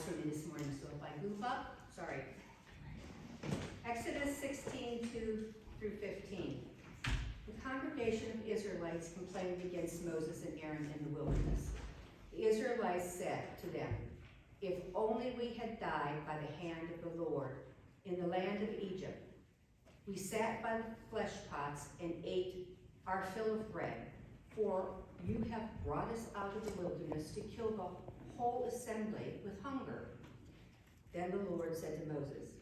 for me this morning, so if I goof up, sorry. Exodus 16:2-15. The congregation of Israelites complained against Moses and Aaron in the wilderness. The Israelites said to them, "If only we had died by the hand of the Lord in the land of Egypt. We sat by the flesh pots and ate our fill of bread, for you have brought us out of the wilderness to kill the whole assembly with hunger." Then the Lord said to Moses,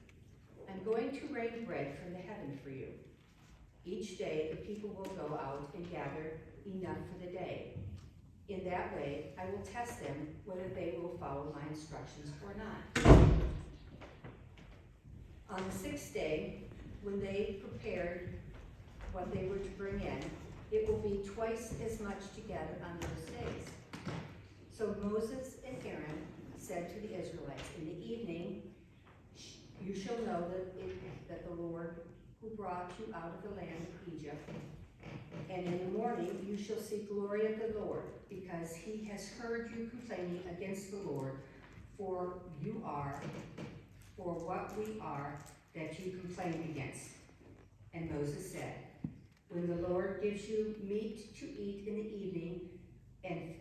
"I'm going to rain bread from the heaven for you. Each day the people will go out and gather enough for the day. In that way I will test them whether they will follow my instructions or not." On the sixth day, when they prepared what they were to bring in, it will be twice as much to gather on those days. So Moses and Aaron said to the Israelites, "In the evening you shall know that the Lord who brought you out of the land of Egypt, and in the morning you shall see glory of the Lord, because he has heard you complaining against the Lord, for what we are that you complain against." And Moses said, "When the Lord gives you meat to eat in the evening, and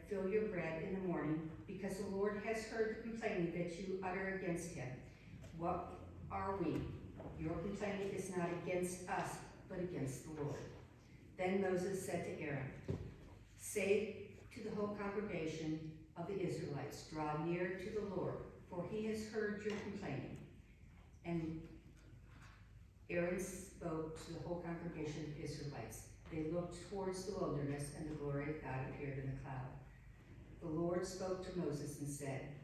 fill your bread in the morning, because the Lord has heard the complaining that you utter against him. What are we? Your complaining is not against us, but against the Lord." Then Moses said to Aaron, "Say to the whole congregation of the Israelites, 'Draw near to the Lord, for he has heard your complaining.'" And Aaron spoke to the whole congregation of Israelites. They looked towards the wilderness, and the glory of God appeared in the cloud. The Lord spoke to Moses and said,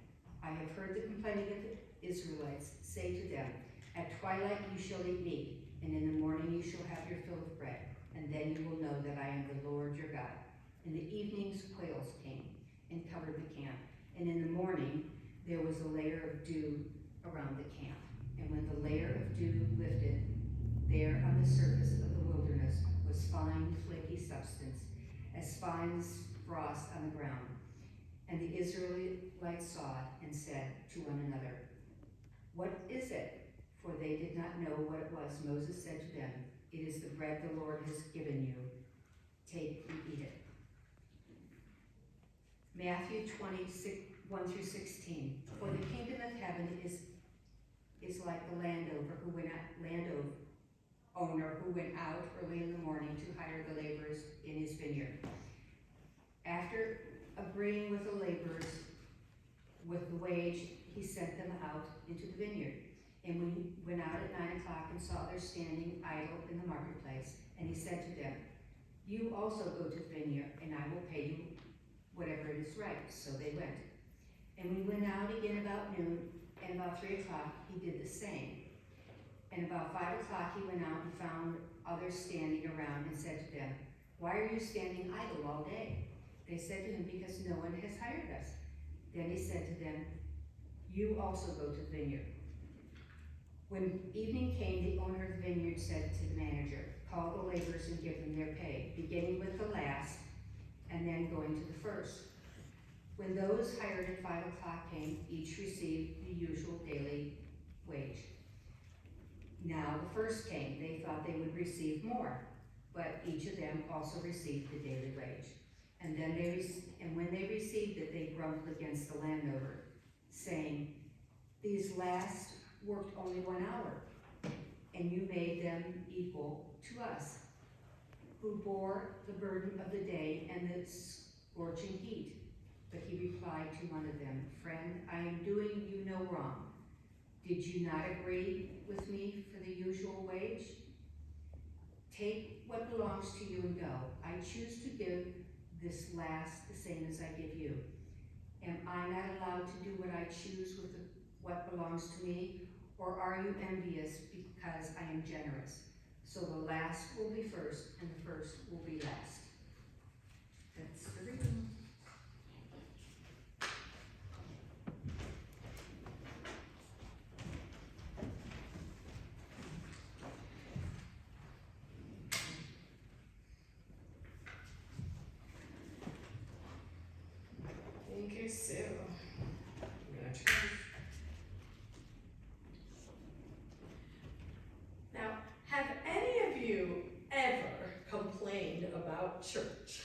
"I have heard the complaining of the Israelites. Say to them, 'At twilight you shall eat meat, and in the morning you shall have your fill of bread, and then you will know that I am the Lord your God.'" In the evenings quails came and covered the camp, and in the morning there was a layer of dew around the camp. And when the layer of dew lifted, there on the surface of the wilderness was fine, flaky substance, as fine as frost on the ground. And the Israelites saw it and said to one another, "What is it?" For they did not know what it was. Moses said to them, "It is the bread the Lord has given you. Take and eat it." Matthew 20:1-16. "For the kingdom of heaven is like the landowner who went out early in the morning to hire the laborers in his vineyard. After agreeing with the laborers with the wage, he sent them out into the vineyard. And when he went out at 9 o'clock and saw others standing idle in the marketplace, and he said to them, 'You also go to the vineyard, and I will pay you whatever is right.' So they went. And we went out again about noon, and about 3 o'clock he did the same. And about 5 o'clock he went out and found others standing around and said to them, 'Why are you standing idle all day?' They said to him, 'Because no one has hired us.' Then he said to them, 'You also go to the vineyard.' When evening came, the owner of the vineyard said to the manager, 'Call the laborers and give them their pay, beginning with the last and then going to the first.' When those hired at 5 o'clock came, each received the usual daily wage. Now the first came. They thought they would receive more, but each of them also received the daily wage. And when they received it, they grumbled against the landowner, saying, 'These last worked only 1 hour, and you made them equal to us, who bore the burden of the day and the scorching heat.' But he replied to one of them, 'Friend, I am doing you no wrong. Did you not agree with me for the usual wage? Take what belongs to you and go. I choose to give this last the same as I give you. Am I not allowed to do what I choose with what belongs to me? Or are you envious because I am generous? So the last will be first, and the first will be last.'" That's the reading. Thank you, Sue. church. Now, have any of you ever complained about church?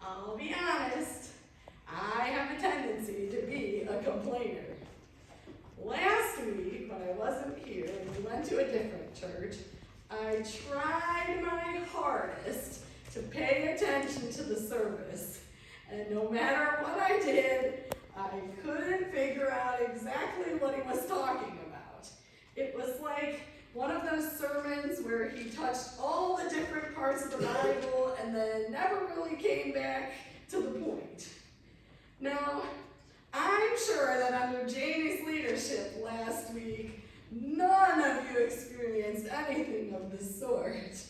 I'll be honest, I have a tendency to be a complainer. Last week, when I wasn't here and we went to a different church, I tried my hardest to pay attention to the service. And no matter what I did, I couldn't figure out exactly what he was talking about. It was like one of those sermons where he touched all the different parts of the Bible and then never really came back to the point. Now, I'm sure that under Jamie's leadership last week, none of you experienced anything of the sort.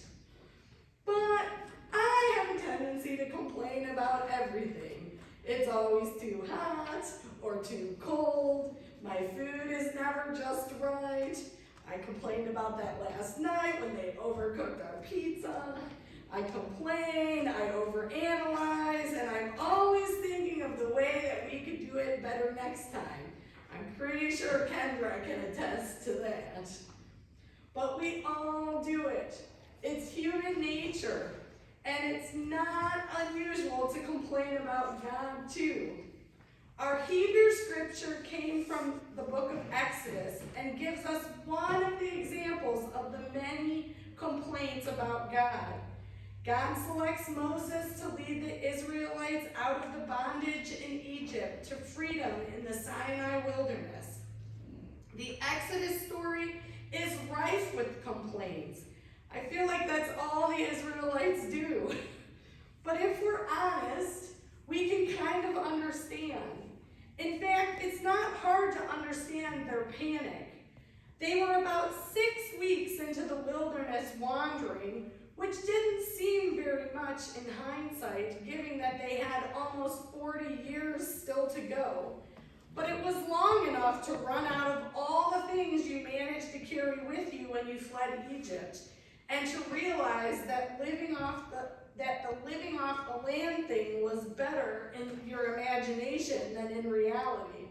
But I have a tendency to complain about everything. It's always too hot or too cold. My food is never just right. I complained about that last night when they overcooked our pizza. I complain, I overanalyze, and I'm always thinking of the way that we could do it better next time. I'm pretty sure Kendra can attest to that. But we all do it. It's human nature, and it's not unusual to complain about God too. Our Hebrew scripture came from the book of Exodus and gives us one of the examples of the many complaints about God. God selects Moses to lead the Israelites out of the bondage in Egypt to freedom in the Sinai wilderness. The Exodus story is rife with complaints. I feel like that's all the Israelites do. But if we're honest, we can kind of understand. In fact, it's not hard to understand their panic. They were about 6 weeks into the wilderness wandering, which didn't seem very much in hindsight, given that they had almost 40 years still to go. But it was long enough to run out of all the things you managed to carry with you when you fled Egypt, and to realize that the living off the land thing was better in your imagination than in reality.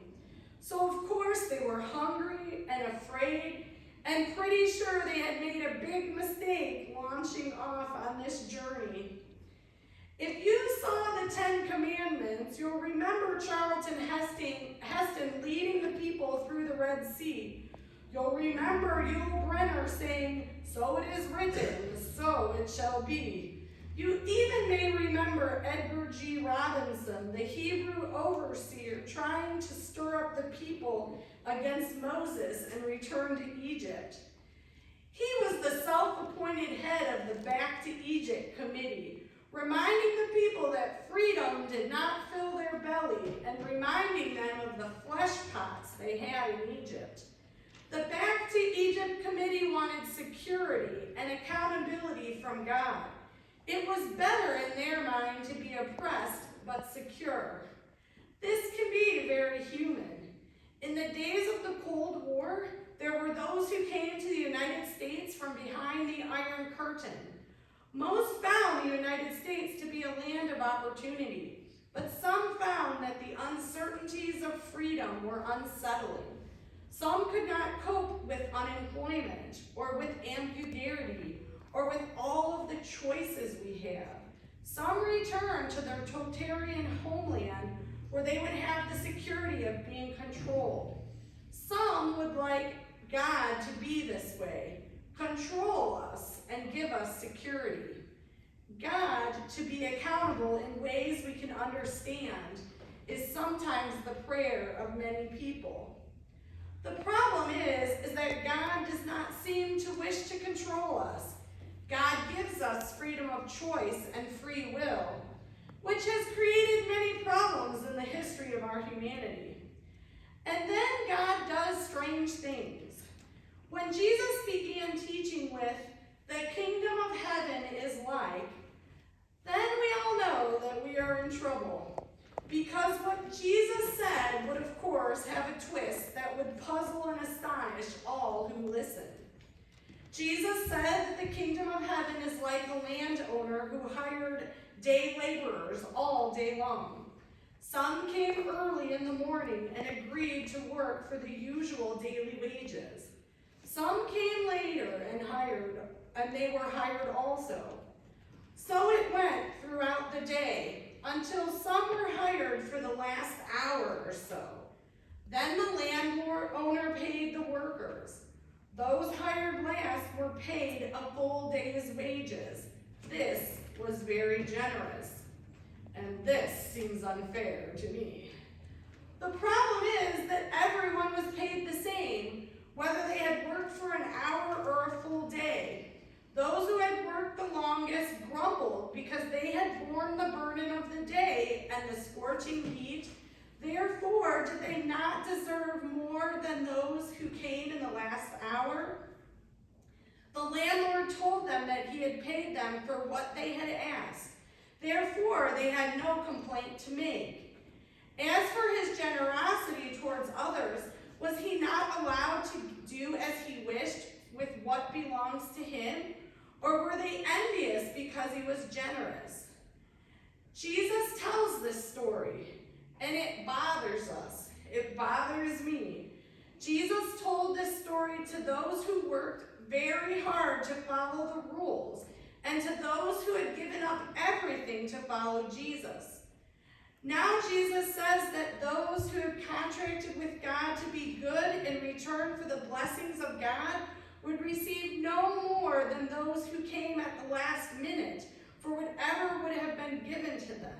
So of course they were hungry and afraid, and pretty sure they had made a big mistake launching off on this journey. If you saw the 10 Commandments, you'll remember Charlton Heston leading the people through the Red Sea. You'll remember Yul Brynner saying, "So it is written, so it shall be." You even may remember Edgar G. Robinson, the Hebrew overseer, trying to stir up the people against Moses and return to Egypt. He was the self-appointed head of the Back to Egypt committee, reminding the people that freedom did not fill their belly and reminding them of the flesh pots they had in Egypt. The Back to Egypt committee wanted security and accountability from God. It was better in their mind to be oppressed but secure. This can be very human. In the days of the Cold War, there were those who came to the United States from behind the Iron Curtain. Most found the United States to be a land of opportunity, but some found that the uncertainties of freedom were unsettling. Some could not cope with unemployment or with ambiguity or with all of the choices we have. Some returned to their totalitarian homeland where they would have the security of being controlled. Some would like God to be this way, control us and give us security. God to be accountable in ways we can understand is sometimes the prayer of many people. The problem is that God does not seem to wish to control us. God gives us freedom of choice and free will, which has created many problems in the history of our humanity. And then God does strange things. When Jesus began teaching with, "The kingdom of heaven is like," then we all know that we are in trouble. Because what Jesus said would, of course, have a twist that would puzzle and astonish all who listened. Jesus said that the kingdom of heaven is like a landowner who hired day laborers all day long. Some came early in the morning and agreed to work for the usual daily wages. Some came later and they were hired also. So it went throughout the day until some were hired for the last hour or so. Then the landowner paid the workers. Those hired last were paid a full day's wages. This was very generous. And this seems unfair to me. The problem is that everyone was paid the same, whether they had worked for an hour or a full day. Those who had worked the longest grumbled because they had borne the burden of the day and the scorching heat. Therefore, did they not deserve more than those who came in the last hour? The landlord told them that he had paid them for what they had asked. Therefore, they had no complaint to make. As for his generosity towards others, was he not allowed to do as he wished with what belongs to him? Or were they envious because he was generous? Jesus tells this story, and it bothers us. It bothers me. Jesus told this story to those who worked very hard to follow the rules, and to those who had given up everything to follow Jesus. Now Jesus says that those who have contracted with God to be good in return for the blessings of God would receive no more than those who came at the last minute for whatever would have been given to them.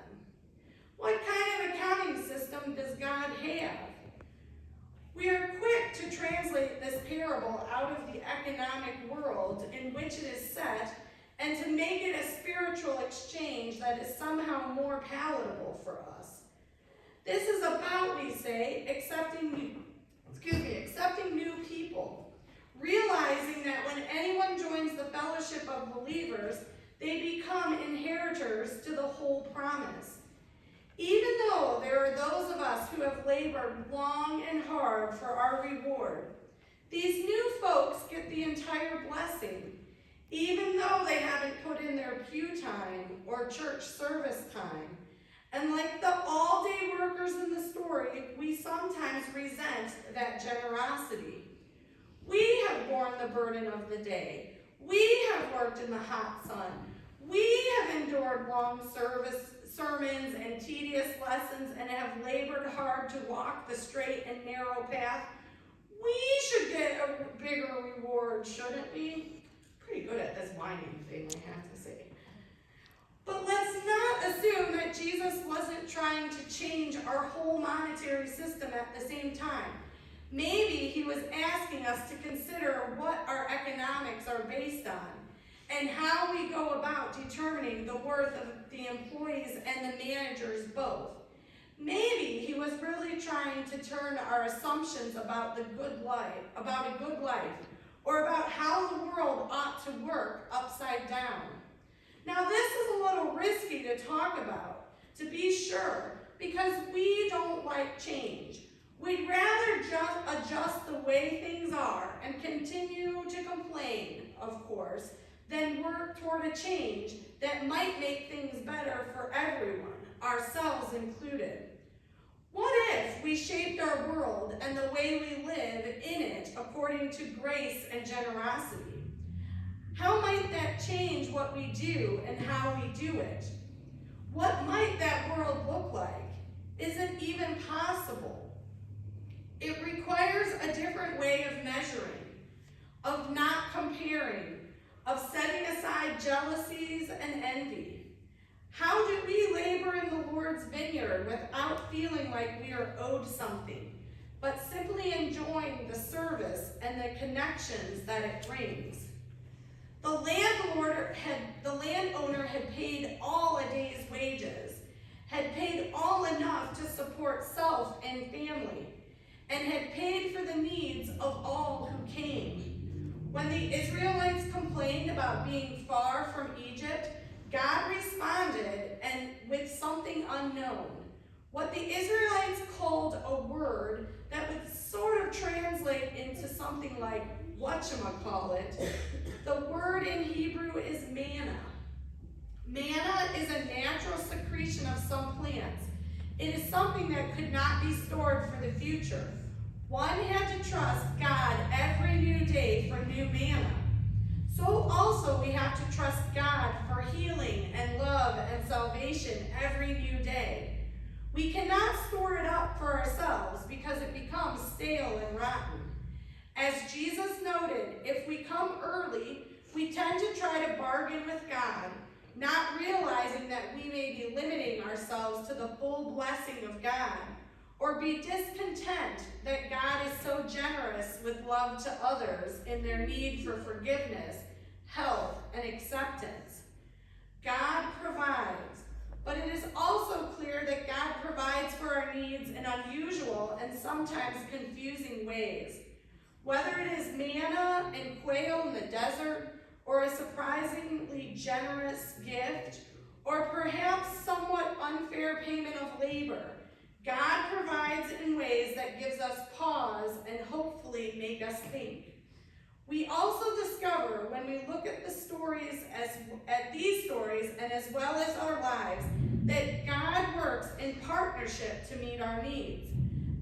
What kind of accounting system does God have? We are quick to translate this parable out of the economic world in which it is set and to make it a spiritual exchange that is somehow more palatable for us. This is about, we say, accepting new people, realizing that when anyone joins the fellowship of believers, they become inheritors to the whole promise. Even though there are those of us who have labored long and hard for our reward, these new folks get the entire blessing, even though they haven't put in their pew time or church service time. And like the all-day workers in the story, we sometimes resent that generosity. We have borne the burden of the day. We have worked in the hot sun. We have endured long sermons and tedious lessons and have labored hard to walk the straight and narrow path. We should get a bigger reward, shouldn't we? Pretty good at this whining thing, I have to say. But let's not assume that Jesus wasn't trying to change our whole monetary system at the same time. Maybe he was asking us to consider what our economics are based on and how we go about determining the worth of the employees and the managers both. Maybe he was really trying to turn our assumptions about a good life, or about how the world ought to work upside down. Now this is a little risky to talk about, to be sure, because we don't like change. We'd rather just adjust the way things are and continue to complain, of course, than work toward a change that might make things better for everyone, ourselves included. What if we shaped our world and the way we live in it according to grace and generosity? How might that change what we do and how we do it? What might that world look like? Is it even possible? It requires a different way of measuring, of not comparing, of setting aside jealousies and envy. How do we labor in the Lord's vineyard without feeling like we are owed something, but simply enjoying the service and the connections that it brings? The landowner had paid all a day's wages, had paid all enough to support self and family, and had paid for the needs of all who came. When the Israelites complained about being far from Egypt, God responded and with something unknown. What the Israelites called a word that would sort of translate into something like whatchamacallit. The word in Hebrew is manna. Manna is a natural secretion of some plants. It is something that could not be stored for the future. One had to trust God every new day for new manna. So also we have to trust God for healing and love and salvation every new day. We cannot store it up for ourselves because it becomes stale and rotten. As Jesus noted, if we come early, we tend to try to bargain with God, not realizing that we may be limiting ourselves to the full blessing of God, or be discontent that God is so generous with love to others in their need for forgiveness, health, and acceptance. God provides, but it is also clear that God provides for our needs in unusual and sometimes confusing ways. Whether it is manna and quail in the desert, or a surprisingly generous gift, or perhaps somewhat unfair payment of labor, God provides in ways that gives us pause and hopefully make us think. We also discover when we look at these stories and as well as our lives, that God works in partnership to meet our needs.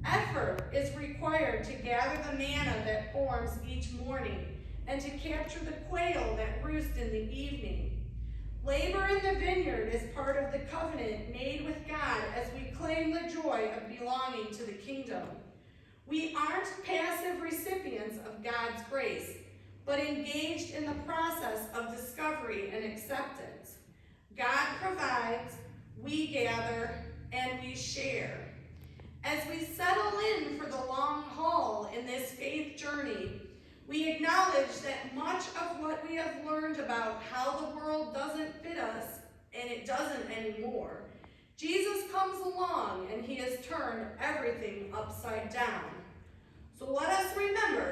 Effort is required to gather the manna that forms each morning and to capture the quail that roost in the evening. Labor in the vineyard is part of the covenant made with God as we claim the joy of belonging to the kingdom. We aren't passive recipients of God's grace, but engaged in the process of discovery and acceptance. God provides, we gather, and we share. As we settle in for the long haul in this faith journey, we acknowledge that much of what we have learned about how the world doesn't fit us, and it doesn't anymore, Jesus comes along and he has turned everything upside down. So let us remember